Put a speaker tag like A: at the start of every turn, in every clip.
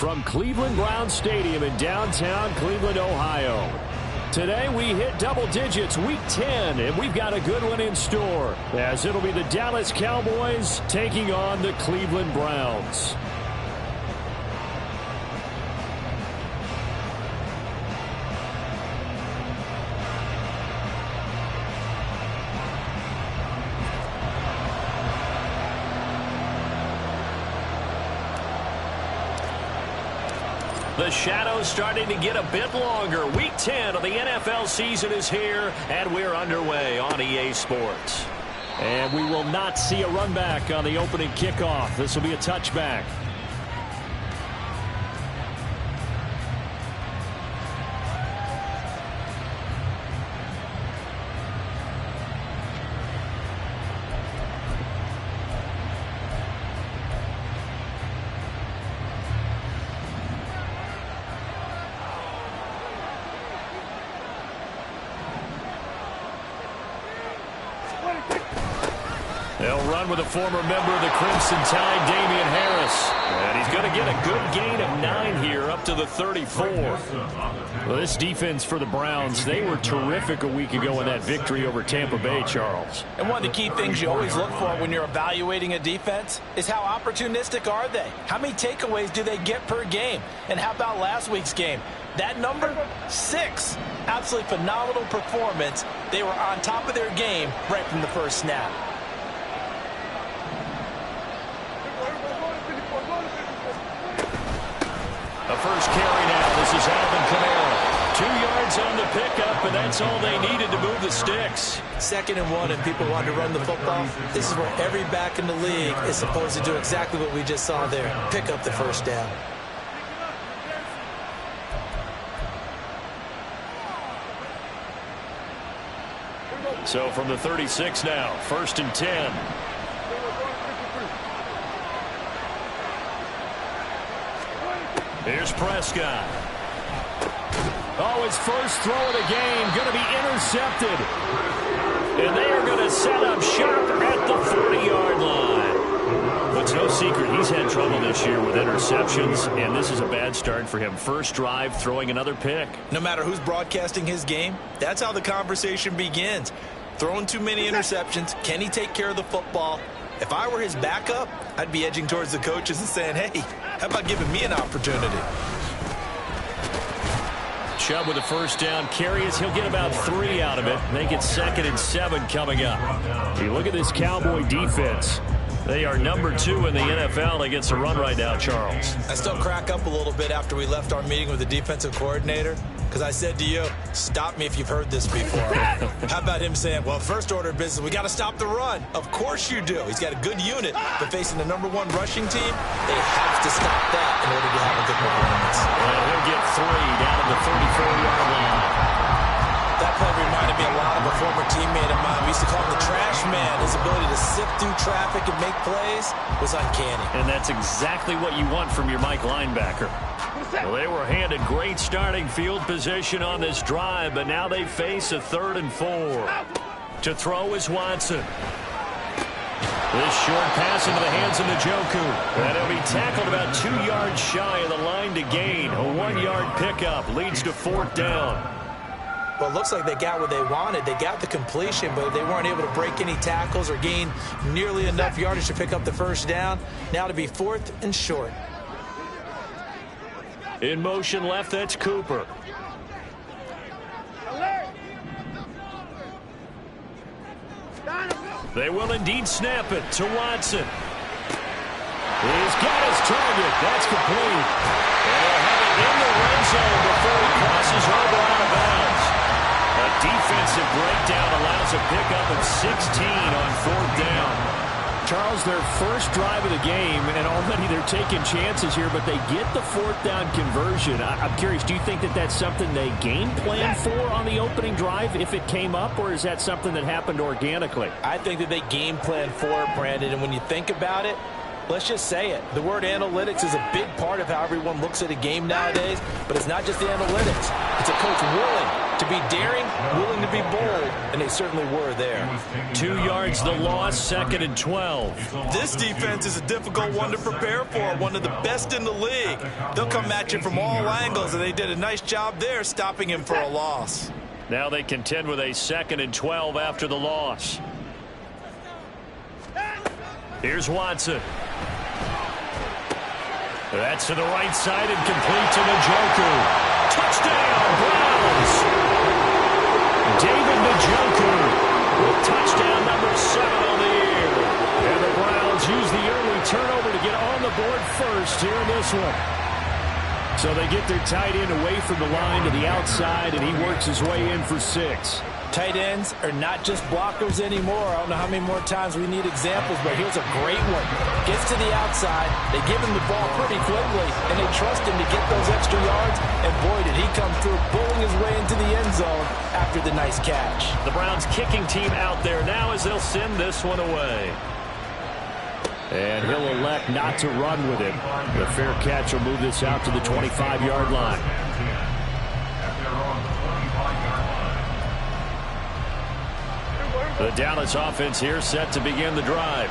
A: from Cleveland Browns Stadium in downtown Cleveland, Ohio. Today we hit double digits, week 10, and we've got a good one in store, as it'll be the Dallas Cowboys taking on the Cleveland Browns. The shadow's starting to get a bit longer. Week 10 of the NFL season is here, and we're underway on EA Sports. And we will not see a run back on the opening kickoff. This will be a touchback. They'll run with a former member of the Crimson Tide, Damian Harris. And he's going to get a good gain of 9 here up to the 34. Well, this defense for the Browns, they were terrific a week ago in that victory over Tampa Bay, Charles.
B: And one of the key things you always look for when you're evaluating a defense is how opportunistic are they? How many takeaways do they get per game? And how about last week's game? That number, 6. Absolutely phenomenal performance. They were on top of their game right from the first snap.
A: The first carry now. This is Alvin Kamara. 2 yards on the pickup, and that's all they needed to move the sticks.
B: 2nd and 1, and people want to run the football. This is where every back in the league is supposed to do exactly what we just saw there. Pick up the first down.
A: So from the 36 now, 1st and 10. Here's Prescott. Oh, his first throw of the game going to be intercepted. And they are going to set up shop at the 40-yard line. But it's no secret he's had trouble this year with interceptions, and this is a bad start for him. First drive, throwing another pick.
B: No matter who's broadcasting his game, that's how the conversation begins. Throwing too many interceptions. Can he take care of the football? If I were his backup, I'd be edging towards the coaches and saying, hey, how about giving me an opportunity?
A: Chubb with a first down carry as he'll get about 3 out of it. Make it 2nd and 7 coming up. You look at this Cowboy defense. They are number 2 in the NFL against the run right now, Charles.
B: I still crack up a little bit after we left our meeting with the defensive coordinator, because I said to you, stop me if you've heard this before. How about him saying, well, first order of business, we got to stop the run. Of course you do. He's got a good unit, but facing the #1 rushing team, they have to stop that in order to have a good performance.
A: Well, he'll get 3 down at the 34-yard line.
B: That play reminded me a lot of a former teammate of mine. We used to call him the trash man. His ability to sift through traffic and make plays was uncanny.
A: And that's exactly what you want from your Mike linebacker. Well, they were handed great starting field position on this drive, but now they face a 3rd and 4. To throw is Watson. This short pass into the hands of Njoku. And he'll be tackled about 2 yards shy of the line to gain. A 1-yard pickup leads to 4th down.
B: Well, it looks like they got what they wanted. They got the completion, but they weren't able to break any tackles or gain nearly enough yardage to pick up the first down. Now to be 4th and short.
A: In motion left, that's Cooper. They will indeed snap it to Watson. He's got his target. That's complete. They'll have it in the red zone before he crosses over out of bounds. A defensive breakdown allows a pickup of 16 on 4th down. Charles, their first drive of the game, and already they're taking chances here, but they get the 4th down conversion. I'm curious, do you think that that's something they game plan for on the opening drive if it came up, or is that something that happened organically?
B: I think that they game plan for it, Brandon, and when you think about it, Let's just say it. The word analytics is a big part of how everyone looks at a game nowadays, but it's not just the analytics. It's a coach willing to be daring, willing to be bold, and they certainly were there.
A: 2 yards the loss, 2nd and 12.
B: This defense is a difficult one to prepare for, one of the best in the league. They'll come at you from all angles, and they did a nice job there stopping him for a loss.
A: Now they contend with a 2nd and 12 after the loss. Here's Watson. That's to the right side and complete to Njoku. Touchdown, Browns! David Njoku with touchdown number 7 on the year. And the Browns use the early turnover to get on the board first here in this one. So they get their tight end away from the line to the outside, and he works his way in for 6.
B: Tight ends are not just blockers anymore. I don't know how many more times we need examples, but here's a great one. Gets to the outside, they give him the ball pretty quickly, and they trust him to get those extra yards, and boy, did he come through, bowling his way into the end zone after the nice catch.
A: The Browns kicking team out there now as they'll send this one away. And he'll elect not to run with it. The fair catch will move this out to the 25-yard line. The Dallas offense here set to begin the drive.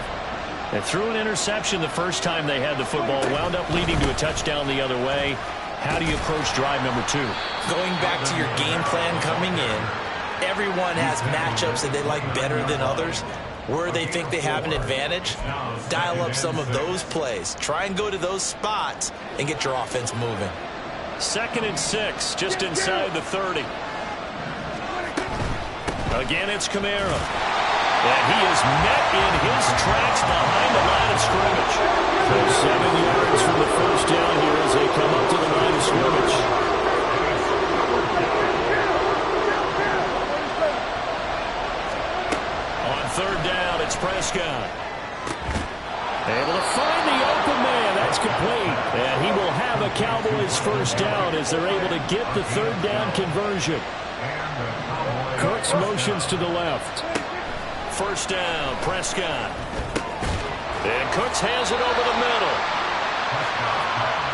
A: And threw an interception the first time they had the football, wound up leading to a touchdown the other way. How do you approach drive number 2?
B: Going back to your game plan coming in, everyone has matchups that they like better than others. Where they think they have an advantage, dial up some of those plays. Try and go to those spots and get your offense moving.
A: 2nd and 6, just inside the 30. Again, it's Kamara. And he is met in his tracks behind the line of scrimmage. So 7 yards from the first down here as they come up to the line of scrimmage. On 3rd down, it's Prescott. Able to find the open man. That's complete. And he will have a Cowboys first down as they're able to get the 3rd down conversion. Cooks motions to the left. First down, Prescott. And Cooks has it over the middle.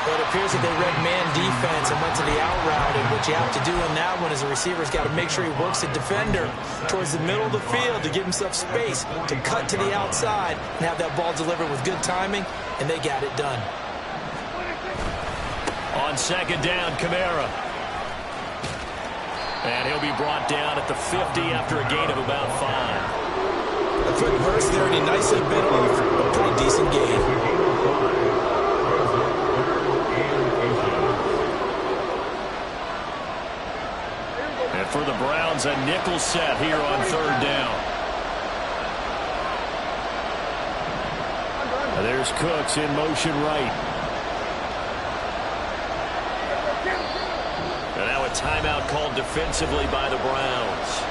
B: Well, it appears that they read man defense and went to the out route, and what you have to do in that one is the receiver's got to make sure he works the defender towards the middle of the field to give himself space to cut to the outside and have that ball delivered with good timing, and they got it done.
A: On 2nd down, Kamara. And he'll be brought down at the 50 after a gain of about 5.
B: A quick burst there, and he nicely bit off a pretty decent gain.
A: And for the Browns, a nickel set here on 3rd down. And there's Cooks in motion right. And now a timeout called defensively by the Browns.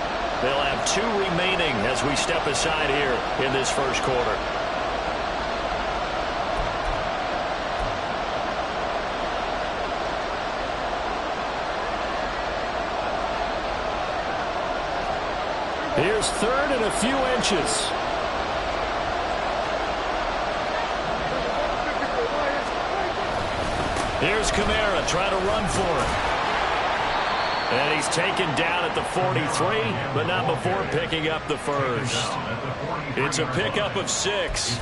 A: They'll have 2 remaining as we step aside here in this first quarter. Here's 3rd and a few inches. Here's Kamara trying to run for it. And he's taken down at the 43, but not before picking up the first. It's a pickup of 6.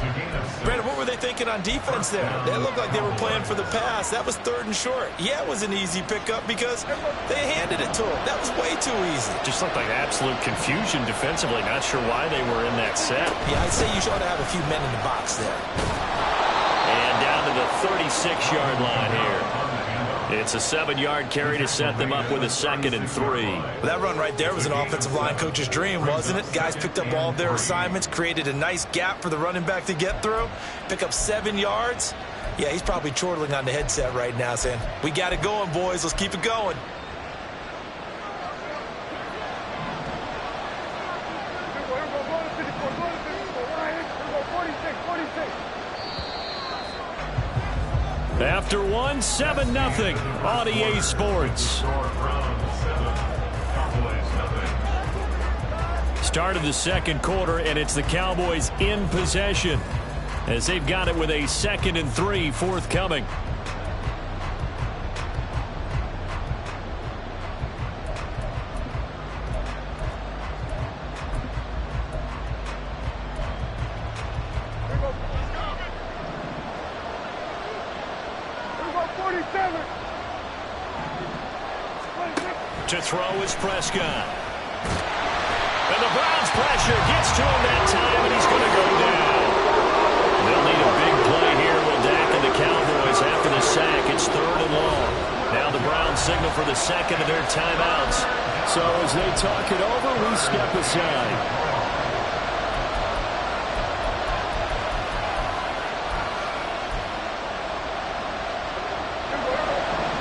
B: Brandon, what were they thinking on defense there? They looked like they were playing for the pass. That was 3rd and short. Yeah, it was an easy pickup because they handed it to him. That was way too easy.
A: Just looked like absolute confusion defensively. Not sure why they were in that set.
B: Yeah, I'd say you ought to have a few men in the box there.
A: And down to the 36-yard line here. It's a 7-yard carry to set them up with a 2nd and 3.
B: That run right there was an offensive line coach's dream, wasn't it? Guys picked up all of their assignments, created a nice gap for the running back to get through, pick up 7 yards. Yeah, he's probably chortling on the headset right now saying, we got it going, boys. Let's keep it going.
A: After 1, 7-0 on EA Sports. Start of the second quarter, and it's the Cowboys in possession. as they've got it with a 2nd and 3 forthcoming. To throw is Prescott. And the Browns' pressure gets to him that time, and he's going to go down. They'll need a big play here with Dak and the Cowboys after the sack. It's 3rd and long. Now the Browns signal for the 2nd of their timeouts.
C: So as they talk it over, we step aside.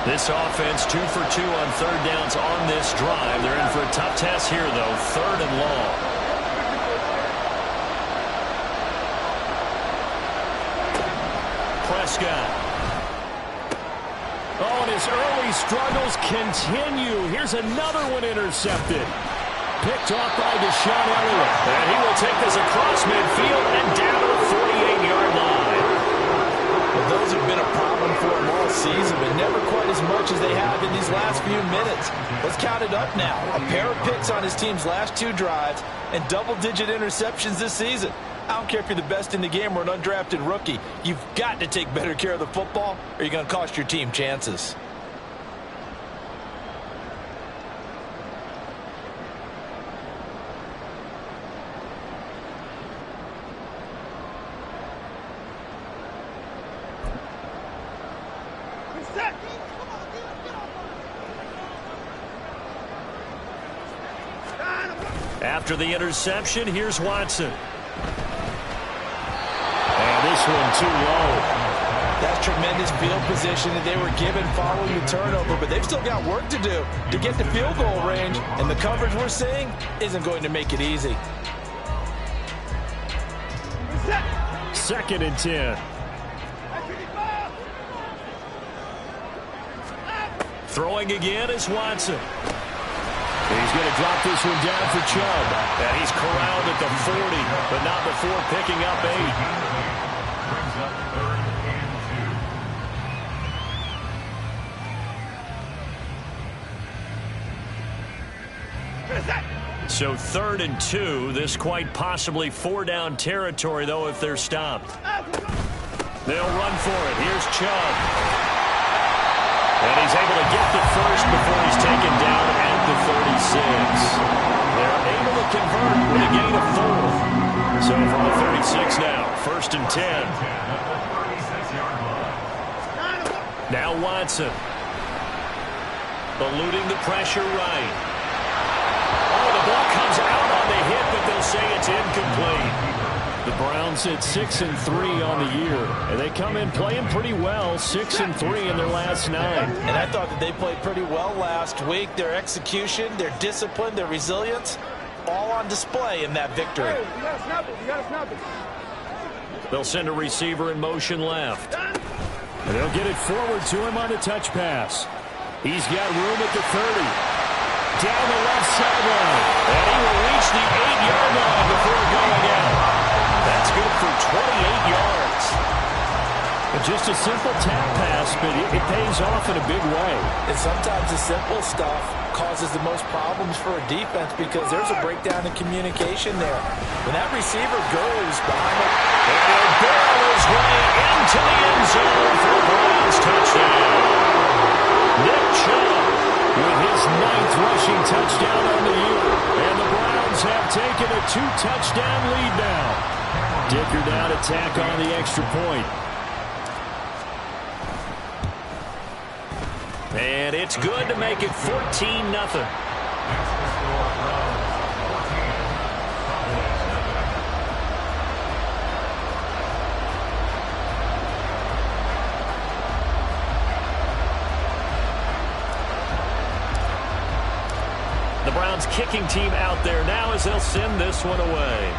A: This offense 2 for 2 on 3rd downs on this drive. They're in for a tough test here, though. 3rd and long. Prescott.
C: Oh, and his early struggles continue. Here's another one intercepted. Picked off by Deshaun Elliott.
A: And he will take this across midfield and down to the 48-yard line.
B: Well, those have been a problem for him all season, but never quite as much as they have in these last few minutes. Let's count it up now. A pair of picks on his team's last 2 drives and double-digit interceptions this season. I don't care if you're the best in the game or an undrafted rookie. You've got to take better care of the football or you're going to cost your team chances.
A: After the interception, here's Watson.
C: And this one too low.
B: That's tremendous field position that they were given following the turnover, but they've still got work to do to get to field goal range, and the coverage we're seeing isn't going to make it easy.
C: 2nd and 10.
A: Throwing again is Watson.
C: He's going to drop this one down for Chubb.
A: And he's corralled at the 40, but not before picking up 8. So 3rd and 2. This quite possibly 4-down territory, though, if they're stopped. They'll run for it. Here's Chubb. And he's able to get the first before he's taken down at the 36. They're able to convert with a gain of 4. So from the 36 now, 1st and 10. Now Watson. Eluding the pressure right. Oh, the ball comes out on the hit, but they'll say it's incomplete.
C: The Browns at 6 and 3 on the year, and they come in playing pretty well, 6 and 3 in their last 9.
B: And I thought that they played pretty well last week. Their execution, their discipline, their resilience, all on display in that victory.
D: Hey, you gotta snap it. You gotta snap it.
A: They'll send a receiver in motion left.
C: And they'll get it forward to him on the touch pass. He's got room at the 30. Down the left sideline.
A: And he will reach the 8-yard line before going out. That's good for 28 yards.
C: And just a simple tap pass, but it pays off in a big way.
B: And sometimes the simple stuff causes the most problems for a defense because there's a breakdown in communication there. When that receiver goes behind it,
A: and he'll barrel his way into the end zone for the Browns touchdown. Nick Chubb with his 9th rushing touchdown on the year. And the Browns have taken a 2-touchdown lead now. Dicker down to tack on the extra point. And it's good to make it 14-0. The Browns kicking team out there now as they'll send this one away.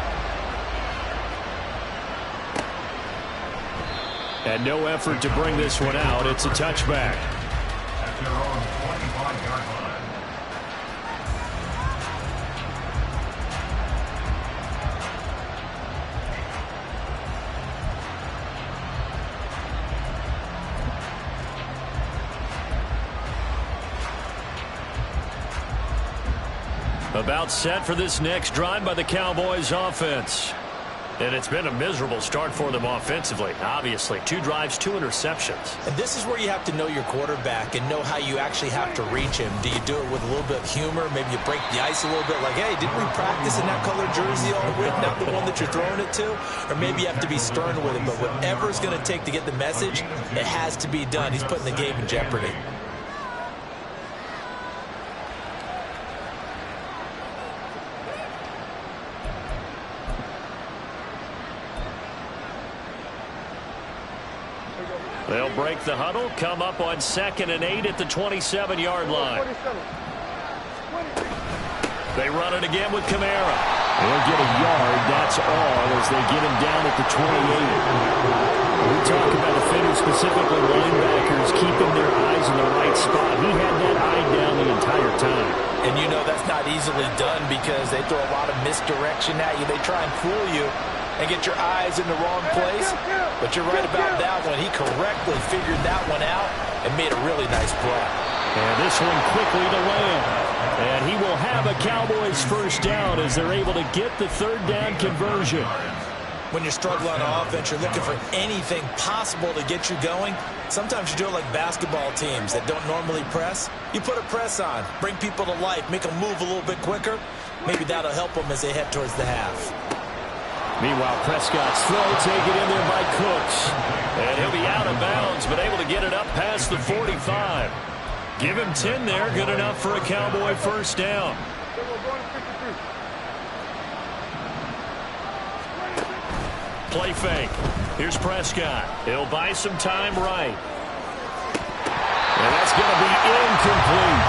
C: And no effort to bring this one out. It's a touchback.
E: At their own 25-yard line.
C: About set for this next drive by the Cowboys offense. And it's been a miserable start for them offensively. Obviously, 2 drives, 2 interceptions.
B: And this is where you have to know your quarterback and know how you actually have to reach him. Do you do it with a little bit of humor? Maybe you break the ice a little bit like, hey, didn't we practice in that color jersey all week, not the one that you're throwing it to? Or maybe you have to be stern with him. But whatever it's going to take to get the message, it has to be done. He's putting the game in jeopardy.
C: They'll break the huddle, come up on 2nd and 8 at the 27-yard line. They run it again with Kamara. They'll get a yard, that's all, as they get him down at the 28. We talk about defenders, specifically linebackers, keeping their eyes in the right spot. He had that eye down the entire time.
B: And you know that's not easily done because they throw a lot of misdirection at you. They try and fool you and get your eyes in the wrong place. But you're right about that one. He correctly figured that one out and made a really nice play.
C: And this one quickly to land. And he will have a Cowboys first down as they're able to get the 3rd down conversion.
B: When you're struggling on offense, you're looking for anything possible to get you going. Sometimes you do it like basketball teams that don't normally press. You put a press on, bring people to life, make them move a little bit quicker. Maybe that'll help them as they head towards the half.
C: Meanwhile, Prescott's throw taken in there by Cooks. And he'll be out of bounds, but able to get it up past the 45. Give him 10 there, good enough for a Cowboy first down. Play fake. Here's Prescott. He'll buy some time right. And that's going to be incomplete.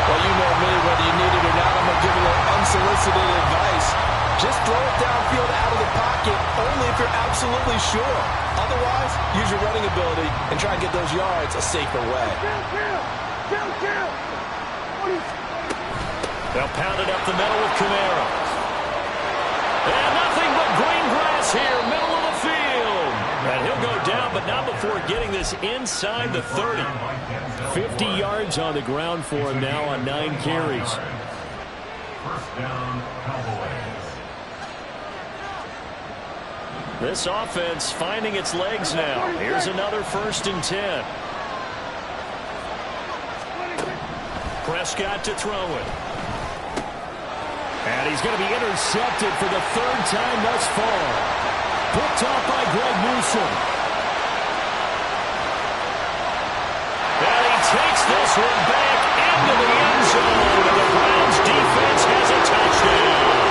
B: Well, you know me, whether you need it or not, I'm going to give you a little unsolicited advice. Just throw it downfield out of the pocket, only if you're absolutely sure. Otherwise, use your running ability and try and get those yards a safer way.
C: They'll pound it up the middle with Kamara. And nothing but green grass here, middle of the field. And he'll go down, but not before getting this inside the 30. 50 yards on the ground for him now on 9 carries.
E: First down, Cowboys.
C: This offense finding its legs now. Here's another 1st and 10. Prescott to throw it. And he's going to be intercepted for the 3rd time thus far. Picked off by Greg Newsome. And he takes this one back into the end zone. And the Browns defense has a touchdown.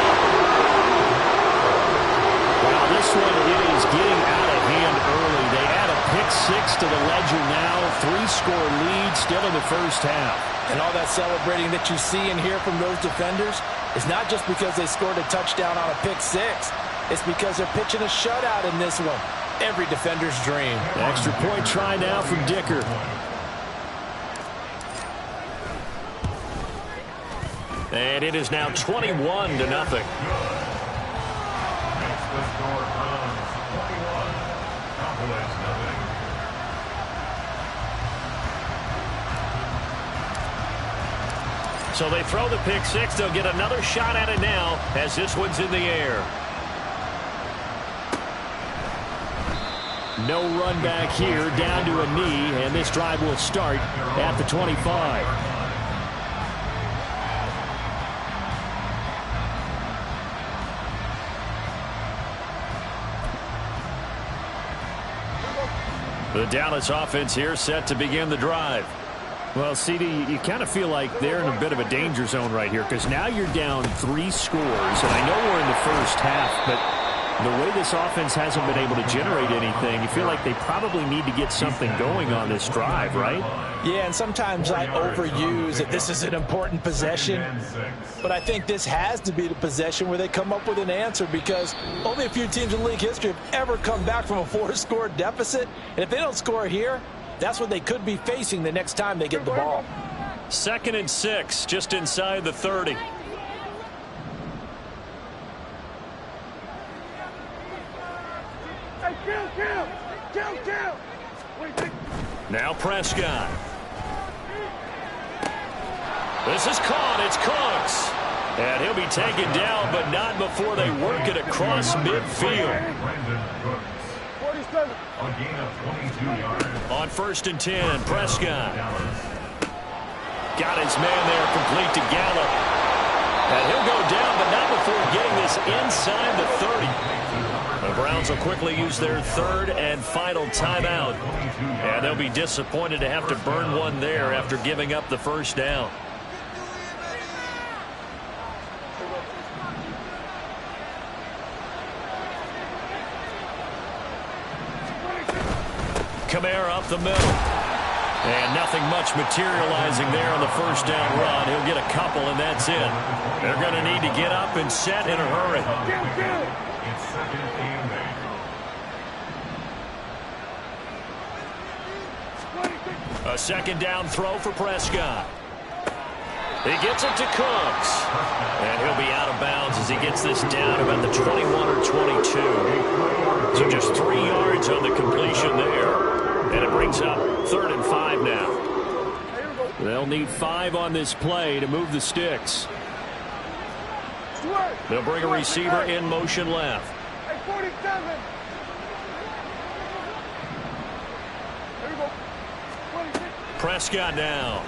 C: Wow, this one is getting out of hand early. They add a pick-6 to the ledger now. 3-score lead still in the first half.
B: And all that celebrating that you see and hear from those defenders is not just because they scored a touchdown on a pick-6. It's because they're pitching a shutout in this one. Every defender's dream.
C: Extra point try now from Dicker. And it is now 21-0.
E: Makes the score Browns 21, Cowboys nothing.
C: So they throw the pick-6. They'll get another shot at it now as this one's in the air. No run back here, down to a knee, and this drive will start at the 25. The Dallas offense here set to begin the drive. Well, CD, you kind of feel like they're in a bit of a danger zone right here because now you're down 3 scores, and I know we're in the first half, but the way this offense hasn't been able to generate anything, you feel like they probably need to get something going on this drive, right?
B: Yeah, and sometimes I overuse that this is an important possession, but I think this has to be the possession where they come up with an answer because only a few teams in league history have ever come back from a 4-score deficit, and if they don't score here, that's what they could be facing the next time they get the ball.
C: 2nd and 6, just inside the 30. Now Prescott. This is caught. It's Cooks. And he'll be taken down, but not before they work it across midfield.
E: Brandon Cooks. A gain of 22 yards.
C: On 1st and 10, Prescott.
E: Dallas.
C: Got his man there complete to Gallup. And he'll go down, but not before getting this inside the 30. The Browns will quickly use their 3rd and final timeout. And they'll be disappointed to have to burn one there after giving up the 1st down. Kamara up the middle. And nothing much materializing there on the 1st down run. He'll get a couple, and that's it. They're going to need to get up and set in a hurry.
E: It's 2nd and 8.
C: A 2nd down throw for Prescott. He gets it to Cooks. And he'll be out of bounds as he gets this down about the 21 or 22. So just 3 yards on the completion there. And it brings up 3rd and 5 now. They'll need 5 on this play to move the sticks. They'll bring a receiver in motion left. Prescott now.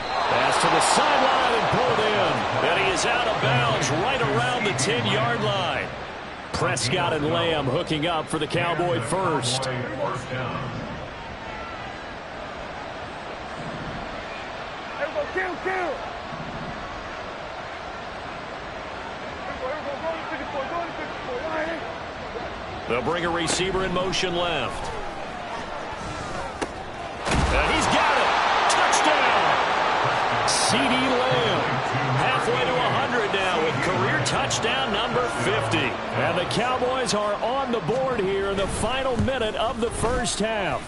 C: Pass to the sideline and pulled in. And he is out of bounds right around the 10-yard line. Prescott and Lamb hooking up for the Cowboy first.
E: First down.
C: They'll bring a receiver in motion left. And he's got it. Touchdown. CeeDee Lamb. Halfway to 100 now with career touchdown number 50. And the Cowboys are on the board here in the final minute of the 1st half.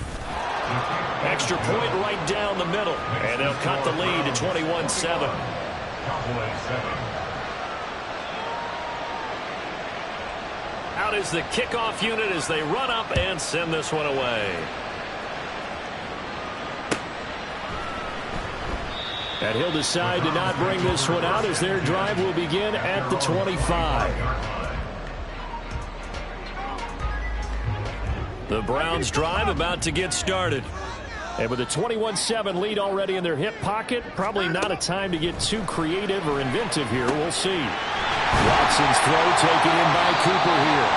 C: Extra point right down the middle. And they'll cut the lead to 21-7.
E: Cowboys 7.
C: Out is the kickoff unit as they run up and send this one away. And he'll decide to not bring this one out as their drive will begin at the 25. The Browns drive about to get started. And with a 21-7 lead already in their hip pocket, probably not a time to get too creative or inventive here. We'll see. Watson's throw taken in by Cooper here.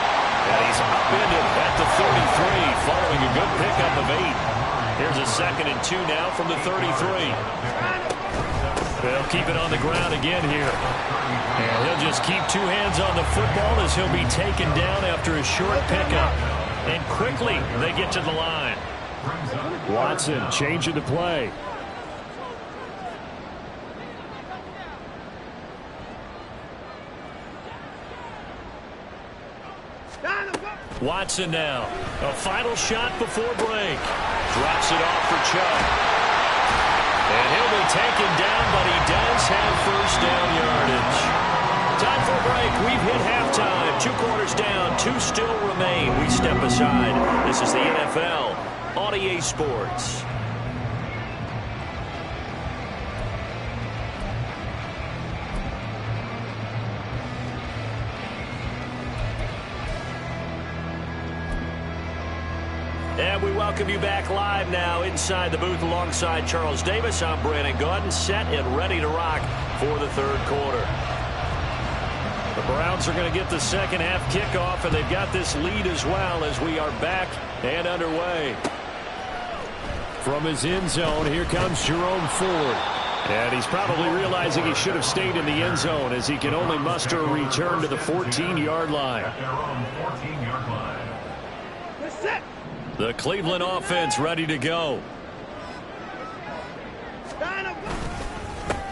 C: And he's upended at the 33 following a good pickup of 8. Here's a 2nd and 2 now from the 33. They'll keep it on the ground again here. And he'll just keep 2 hands on the football as he'll be taken down after a short pickup. And quickly they get to the line. Watson changing the play. Watson now. A final shot before break. Drops it off for Chubb. And he'll be taken down, but he does have 1st down yardage. Time for a break. We've hit halftime. 2 quarters down. 2 still remain. We step aside. This is the NFL on EA Sports. And we welcome you back live now inside the booth alongside Charles Davis. I'm Brandon Gaudin, set and ready to rock for the 3rd quarter. The Browns are going to get the 2nd half kickoff, and they've got this lead as well as we are back and underway. From his end zone, here comes Jerome Ford. And he's probably realizing he should have stayed in the end zone as he can only muster a return to the 14-yard line.
E: At their own 14-yard line.
C: The Cleveland offense ready to go.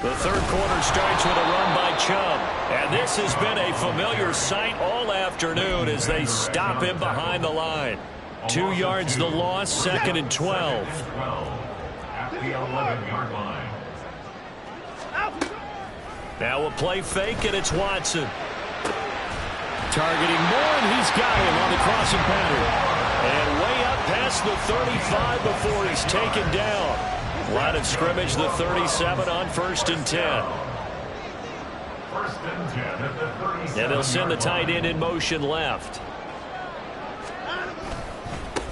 C: The 3rd quarter starts with a run by Chubb. And this has been a familiar sight all afternoon as they stop him behind the line. 2 yards the loss, 2nd and 12.
E: At the 11-yard line.
C: Now a play fake, and it's Watson. Targeting Moore, and he's got him on the crossing pattern. And way up past the 35 before he's taken down. Line of scrimmage, the 37 on 1st and 10.
E: First and 10 at the 37.
C: And they'll send the tight end in motion left.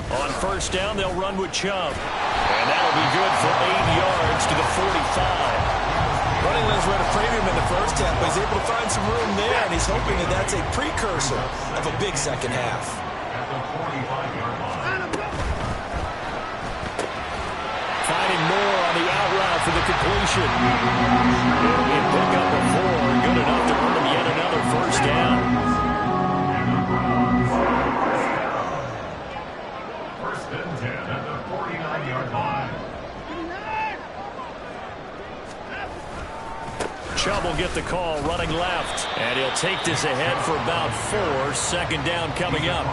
C: On first down, they'll run with Chubb. And that'll be good for 8 yards to the 45.
B: Running lanes ran a premium in the first half, but he's able to find some room there, and he's hoping that that's a precursor of a big second half.
E: At the 45-yard line.
C: Finding more on the out route for the completion. It'll be a pickup of 4. Good enough to earn him yet another first down.
E: First and 10 at the 49-yard line.
C: Chubb will get the call running left. And he'll take this ahead for about 4. Second down coming up.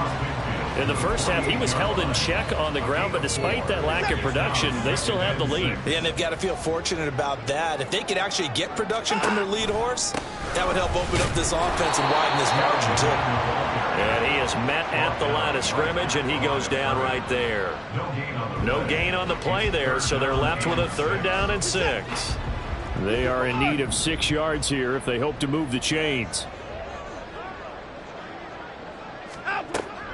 C: In the first half, he was held in check on the ground, but despite that lack of production, they still have the lead.
B: Yeah, and they've got to feel fortunate about that. If they could actually get production from their lead horse, that would help open up this offense and widen this margin, too.
C: And he is met at the line of scrimmage, and he goes down right there. No gain on the play there, so they're left with a 3rd down and 6. They are in need of 6 yards here if they hope to move the chains.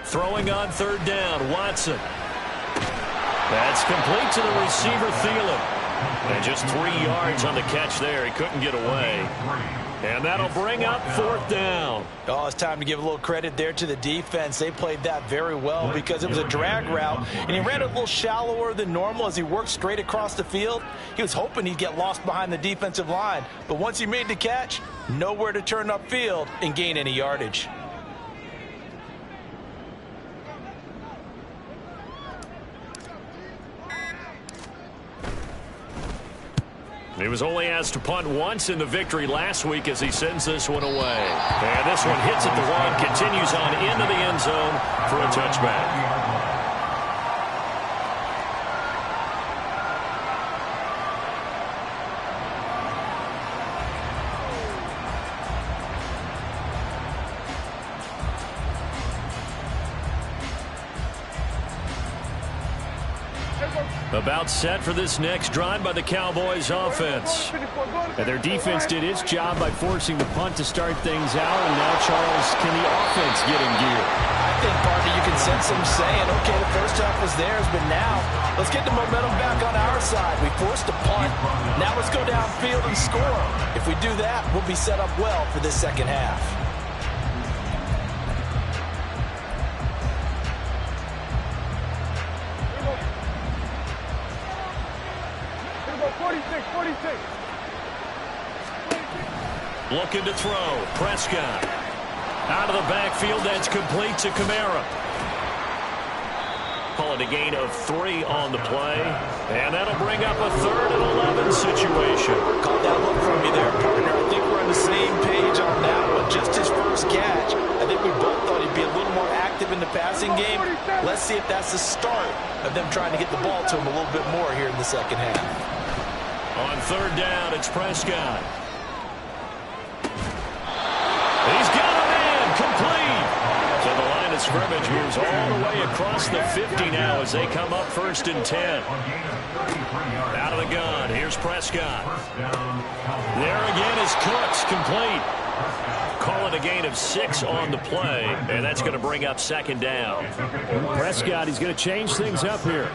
C: Throwing on 3rd down, Watson. That's complete to the receiver, Thielen. And just 3 yards on the catch there. He couldn't get away. And that'll bring up 4th down.
B: Oh, it's time to give a little credit there to the defense. They played that very well because it was a drag route, and he ran it a little shallower than normal as he worked straight across the field. He was hoping he'd get lost behind the defensive line, but once he made the catch, nowhere to turn upfield and gain any yardage.
C: He was only asked to punt once in the victory last week as he sends this one away. And this one hits at the 1, continues on into the end zone for a touchback. About set for this next drive by the Cowboys offense. And their defense did its job by forcing the punt to start things out. And now, Charles, can the offense get in gear?
B: I think, partner, you can sense them saying, okay, the first half was theirs, but now let's get the momentum back on our side. We forced a punt. Now let's go downfield and score. If we do that, we'll be set up well for this second half.
C: Looking to throw. Prescott. Out of the backfield. That's complete to Kamara. Call it a gain of 3 on the play. And that'll bring up a 3rd and 11 situation.
B: Caught that look from you there, partner. I think we're on the same page on that one. Just his first catch. I think we both thought he'd be a little more active in the passing game. Let's see if that's the start of them trying to get the ball to him a little bit more here in the second half.
C: On 3rd down, it's Prescott. He's got a man complete. So the line of scrimmage moves all the way across the 50 now as they come up 1st and 10. Out of the gun, here's Prescott. There again is Cooks, complete. Call it a gain of 6 on the play, and that's going to bring up 2nd down. Prescott, he's going to change things up here.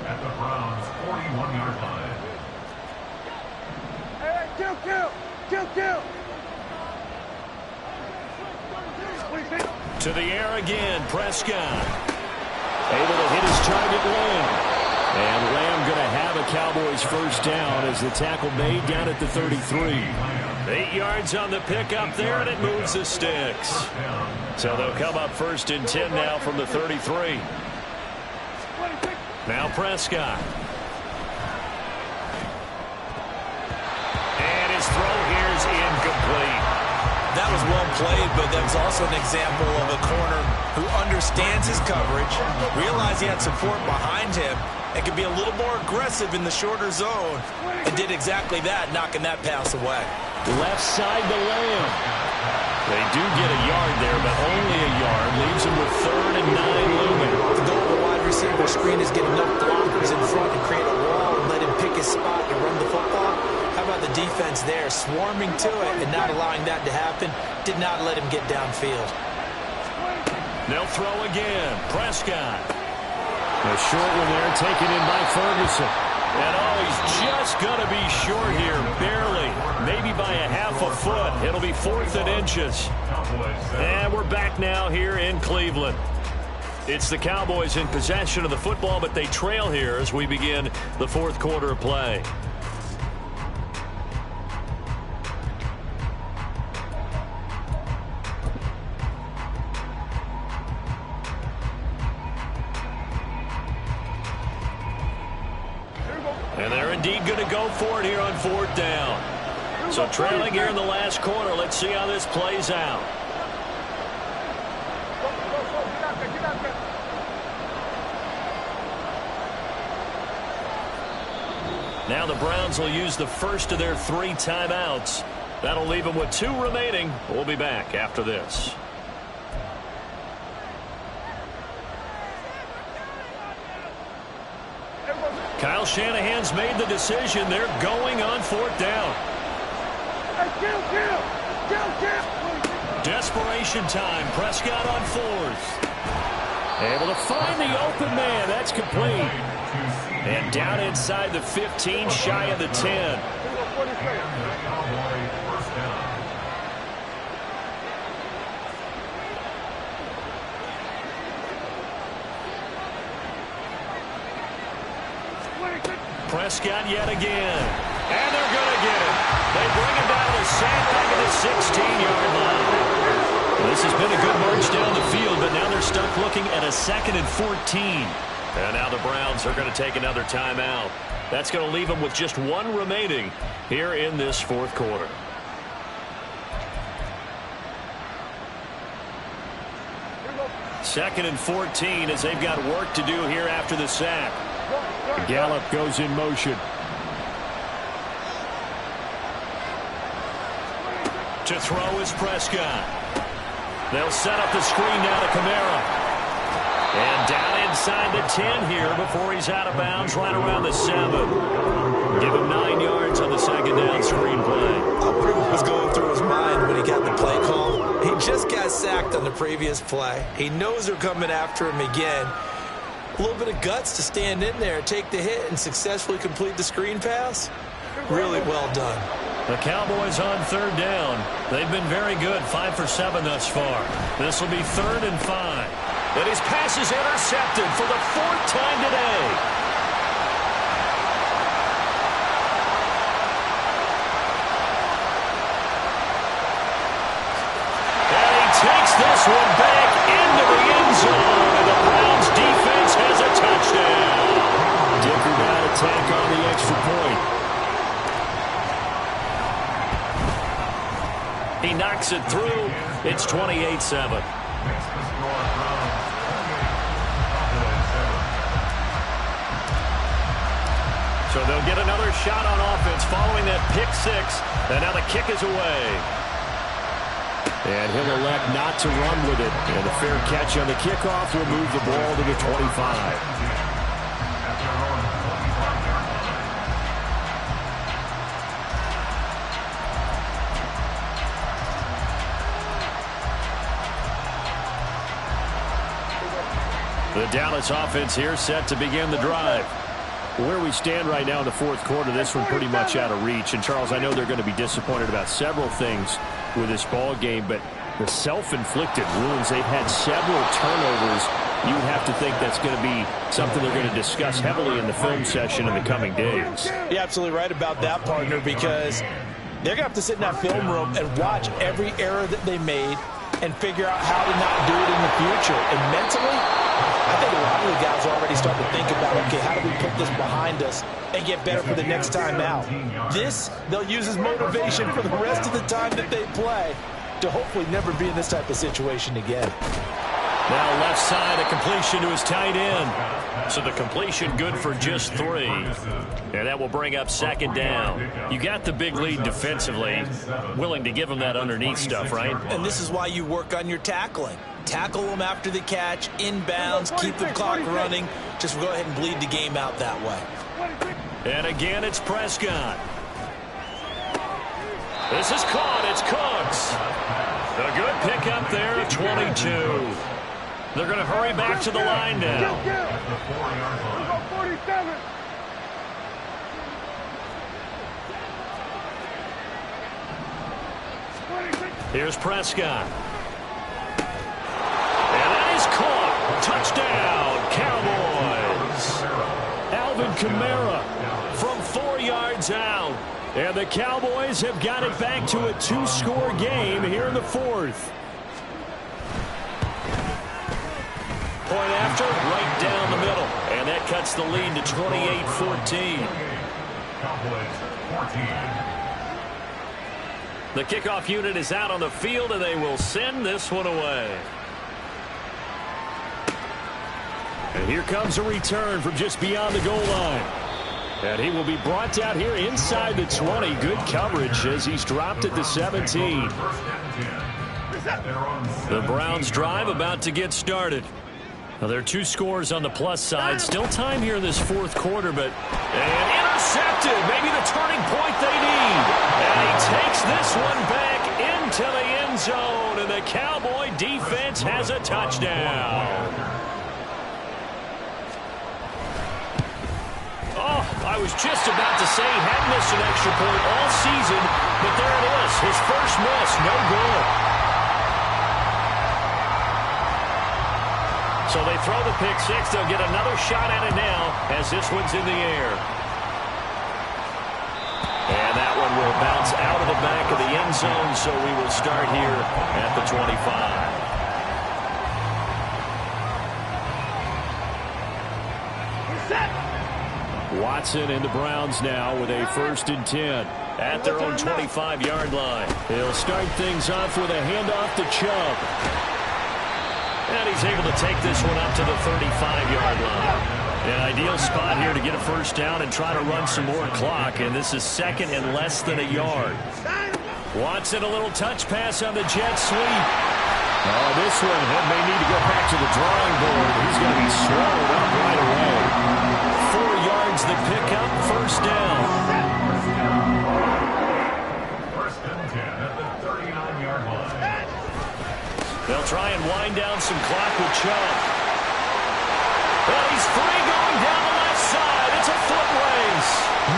E: At the Browns' 41-yard line.
D: Kill.
C: To the air again, Prescott. Able to hit his target, Lamb. And Lamb going to have a Cowboys first down as the tackle made down at the 33. 8 yards on the pickup there, and it moves the sticks. So they'll come up 1st and 10 now from the 33. Now Prescott. And his throw here is incomplete.
B: That was well played, but that was also an example of a corner who understands his coverage, realized he had support behind him, and could be a little more aggressive in the shorter zone, and did exactly that, knocking that pass away.
C: Left side to Lamb. They do get a yard there, but only a yard. Leaves him with 3rd and 9 looming.
B: The goal of the wide receiver screen is get enough blockers in front and create a wall and let him pick his spot and run the football. How about the defense there, swarming to it and not allowing that to happen. Did not let him get downfield.
C: They'll throw again. Prescott. A short one there, taken in by Ferguson. And oh, he's just going to be short here, barely. Maybe by a half a foot. It'll be 4th and inches. And we're back now here in Cleveland. It's the Cowboys in possession of the football, but they trail here as we begin the 4th quarter of play. And they're indeed going to go for it here on 4th down. So trailing here in the last quarter. Let's see how this plays out. Now the Browns will use the first of their 3 timeouts. That'll leave them with 2 remaining. We'll be back after this. Kyle Shanahan's made the decision. They're going on 4th down. Desperation time. Prescott on 4th. Able to find the open man. That's complete. And down inside the 15, shy of the 10. Prescott yet again. And they're going to get him. They bring him down to the sandbag at the 16-yard line. This has been a good march down the field, but now they're stuck looking at a 2nd and 14. And now the Browns are going to take another timeout. That's going to leave them with just 1 remaining here in this 4th quarter. Second and 14 as they've got work to do here after the sack. Gallup goes in motion. To throw is Prescott. They'll set up the screen now to Kamara. And down inside the 10 here before he's out of bounds right around the 7. Give him 9 yards on the 2nd down screen play.
B: I wonder what was going through his mind when he got the play call. He just got sacked on the previous play. He knows they're coming after him again. A little bit of guts to stand in there, take the hit, and successfully complete the screen pass. Really well done.
C: The Cowboys on 3rd down. They've been very good, 5 for 7 thus far. This will be 3rd and 5. And his pass is intercepted for the 4th time today. And he takes this one back into the end zone. And the Browns defense has a touchdown. Dicker got a tack on the extra point. He knocks it through. It's 28-7. So they'll get another shot on offense following that pick 6. And now the kick is away. And he'll elect not to run with it. And the fair catch on the kickoff will move the ball to the 25. The Dallas offense here set to begin the drive. Where we stand right now in the 4th quarter, this one pretty much out of reach. And, Charles, I know they're going to be disappointed about several things with this ball game, but the self-inflicted wounds, they've had several turnovers. You would have to think that's going to be something they're going to discuss heavily in the film session in the coming days.
B: You're absolutely right about that, partner, because they're going to have to sit in that film room and watch every error that they made and figure out how to not do it in the future. And mentally, I think a lot of the guys are already starting to think about, okay, how do we put this behind us and get better for the next time out? This, they'll use as motivation for the rest of the time that they play to hopefully never be in this type of situation again.
C: Now left side, a completion to his tight end. So the completion good for just 3. And that will bring up 2nd down. You got the big lead defensively. Willing to give him that underneath stuff, right?
B: And this is why you work on your tackling. Tackle them after the catch, inbounds, keep the clock running. Just go ahead and bleed the game out that way.
C: And again, it's Prescott. This is caught. It's Cooks. A good pickup there of 22. They're going to hurry back to the line now.
E: At the 4-yard line.
D: Go 47.
C: Here's Prescott. And that is caught. Touchdown, Cowboys. Alvin Kamara from 4 yards out. And the Cowboys have got it back to a 2-score game here in the fourth. Point after, right down the middle. And that cuts the lead to 28-14.
E: Cowboys 14.
C: The kickoff unit is out on the field, and they will send this one away. And here comes a return from just beyond the goal line. And he will be brought down here inside the 20. Good coverage as he's dropped at the 17. The Browns drive about to get started. Now, there are 2 scores on the plus side. Still time here in this fourth quarter, but and intercepted. Maybe the turning point they need. And he takes this one back into the end zone, and the Cowboy defense has a touchdown. Oh, I was just about to say he hadn't missed an extra point all season, but there it is. His first miss, no good. So they throw the pick six. They'll get another shot at it now as this one's in the air. And that one will bounce out of the back of the end zone, so we will start here at the 25. Watson and the Browns now with a 1st and 10 at their own 25-yard line. They'll start things off with a handoff to Chubb. And he's able to take this one up to the 35-yard line. An ideal spot here to get a first down and try to run some more clock. And this is 2nd and less than a yard. Watson, a little touch pass on the jet sweep. Oh, this one may need to go back to the drawing board. He's going to be swallowed up right away. 4 yards the pickup, first down.
E: 1st and 10 at the 39-yard line.
C: They'll try and wind down some clock with Chubb. Well, he's free going down the left side. It's a foot race.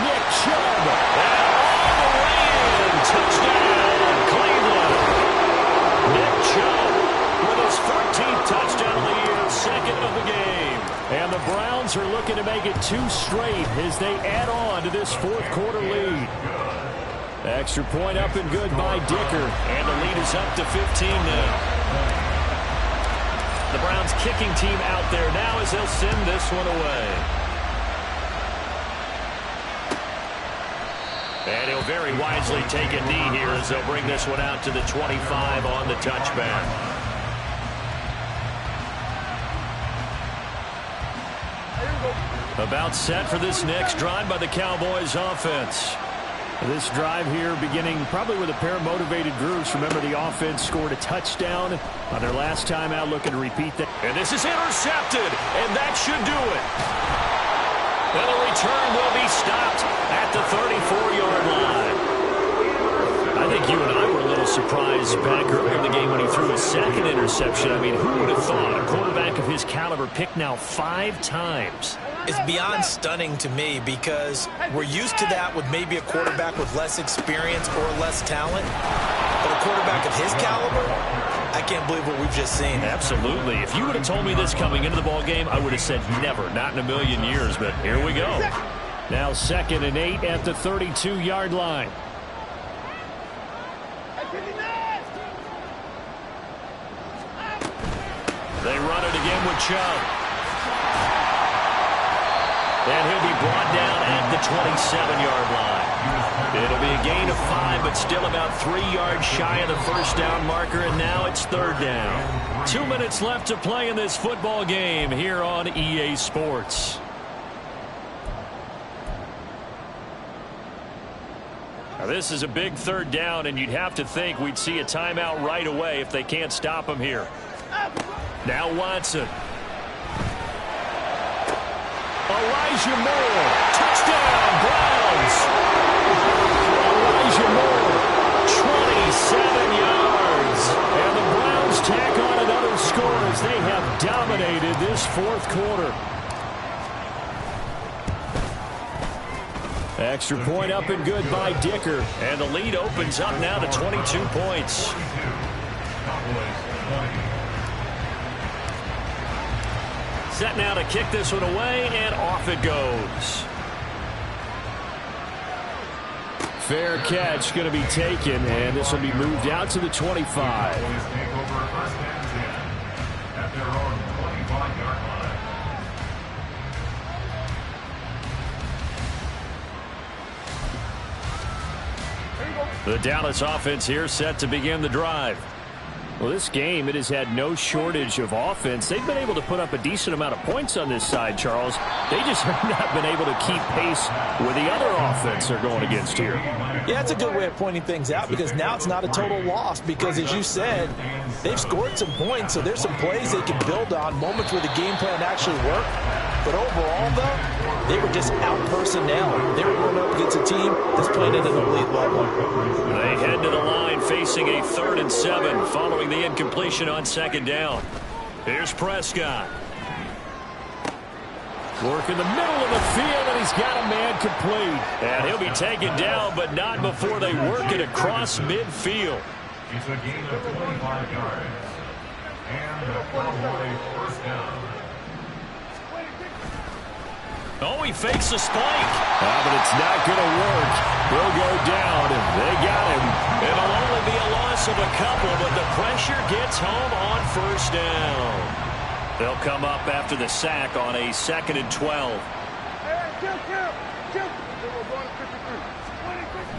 C: Nick Chubb. And all the way in. Touchdown, Cleveland. Nick Chubb with his 14th touchdown of the year, 2nd of the game. And the Browns are looking to make it 2 straight as they add on to this fourth quarter lead. Extra point up and good by Dicker. And the lead is up to 15 now. The Browns kicking team out there now as they'll send this one away. And he'll very wisely take a knee here as they'll bring this one out to the 25 on the touchback. About set for this next drive by the Cowboys offense. This drive here beginning probably with a pair of motivated groups. Remember, the offense scored a touchdown on their last time out, looking to repeat that. And this is intercepted, and that should do it. And the return will be stopped at the 34-yard line. I think you and I were a little surprised back earlier in the game when he threw his 2nd interception. I mean, who would have thought a quarterback of his caliber picked now 5 times?
B: It's beyond stunning to me because we're used to that with maybe a quarterback with less experience or less talent. But a quarterback of his caliber, I can't believe what we've just seen.
C: Absolutely. If you would have told me this coming into the ball game, I would have said never, not in a million years. But here we go. Now 2nd and 8 at the 32-yard line. They run it again with Chubb. And he'll be brought down at the 27-yard line. It'll be a gain of 5, but still about 3 yards shy of the first down marker, and now it's 3rd down. 2 minutes left to play in this football game here on EA Sports. Now, this is a big 3rd down, and you'd have to think we'd see a timeout right away if they can't stop him here. Now Watson. Elijah Moore, touchdown, Browns. Elijah Moore fourth quarter. Extra point up and good by Dicker. And the lead opens up now to 22 points. Set now to kick this one away, and off it goes. Fair catch going to be taken, and this will be moved out to the 25. The Dallas offense here set to begin the drive. Well, this game, it has had no shortage of offense. They've been able to put up a decent amount of points on this side, Charles. They just have not been able to keep pace with the other offense they're going against here.
B: Yeah, that's a good way of pointing things out, because now it's not a total loss, because as you said, they've scored some points, so there's some plays they can build on, moments where the game plan actually worked. But overall, though, they were just out-personnel. They were going up against a team that's playing at an elite level.
C: They head to the line facing a 3rd and 7 following the incompletion on 2nd down. Here's Prescott. Work in the middle of the field, and he's got a man complete. And he'll be taken down, but not before they work it across midfield.
E: It's a gain of 25 yards. And the Cowboys first down.
C: Oh, he fakes a spike. But it's not going to work. He'll go down, and they got him. It'll only be a loss of a couple, but the pressure gets home on 1st down. They'll come up after the sack on a 2nd and 12.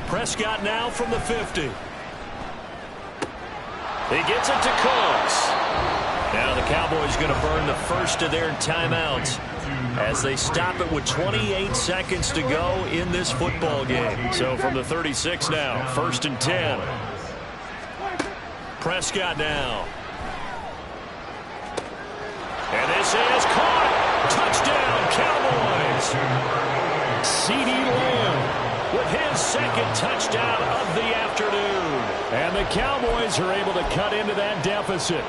C: Prescott now from the 50. He gets it to Cooks. Now the Cowboys going to burn the first of their timeouts as they stop it with 28 seconds to go in this football game. So from the 36 now, 1st and 10. Prescott now. And this is caught. Touchdown, Cowboys. CeeDee Lamb with his 2nd touchdown of the afternoon. And the Cowboys are able to cut into that deficit.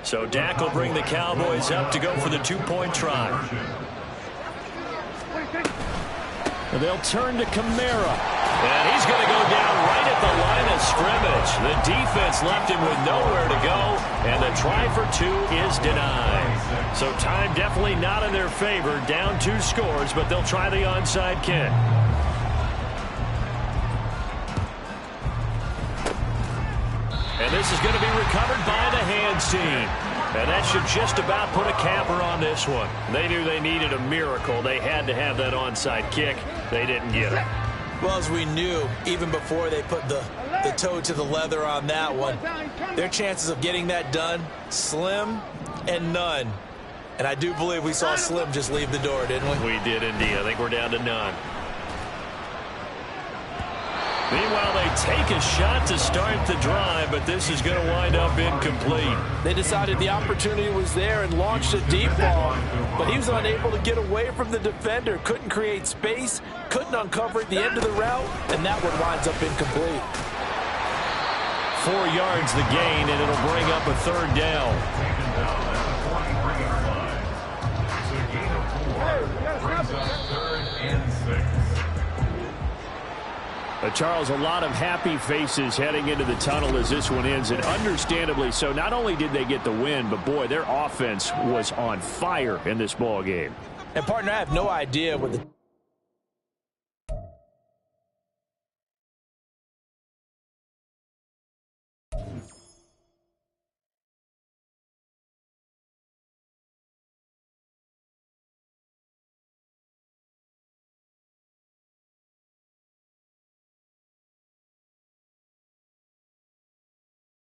C: So Dak will bring the Cowboys up to go for the 2-point try. And they'll turn to Kamara. And he's going to go down right at the line of scrimmage. The defense left him with nowhere to go, and the try for 2 is denied. So time definitely not in their favor. Down 2 scores, but they'll try the onside kick. And this is going to be recovered by the hands team. And that should just about put a capper on this one. They knew they needed a miracle. They had to have that onside kick. They didn't get it.
B: Well, as we knew, even before they put the toe to the leather on that one, their chances of getting that done, slim and none. And I do believe we saw Slim just leave the door, didn't we?
C: We did indeed. I think we're down to none. Meanwhile, they take a shot to start the drive, but this is going to wind up incomplete.
B: They decided the opportunity was there and launched a deep ball, but he was unable to get away from the defender, couldn't create space, couldn't uncover at the end of the route, and that one winds up incomplete.
C: 4 yards the gain, and it'll bring up a 3rd down.
E: Taken down at the 43-yard line. It's a gain of 4. Brings up 3rd and 6.
C: Charles, a lot of happy faces heading into the tunnel as this one ends, and understandably so. Not only did they get the win, but boy, their offense was on fire in this ball game.
B: And partner, I have no idea what the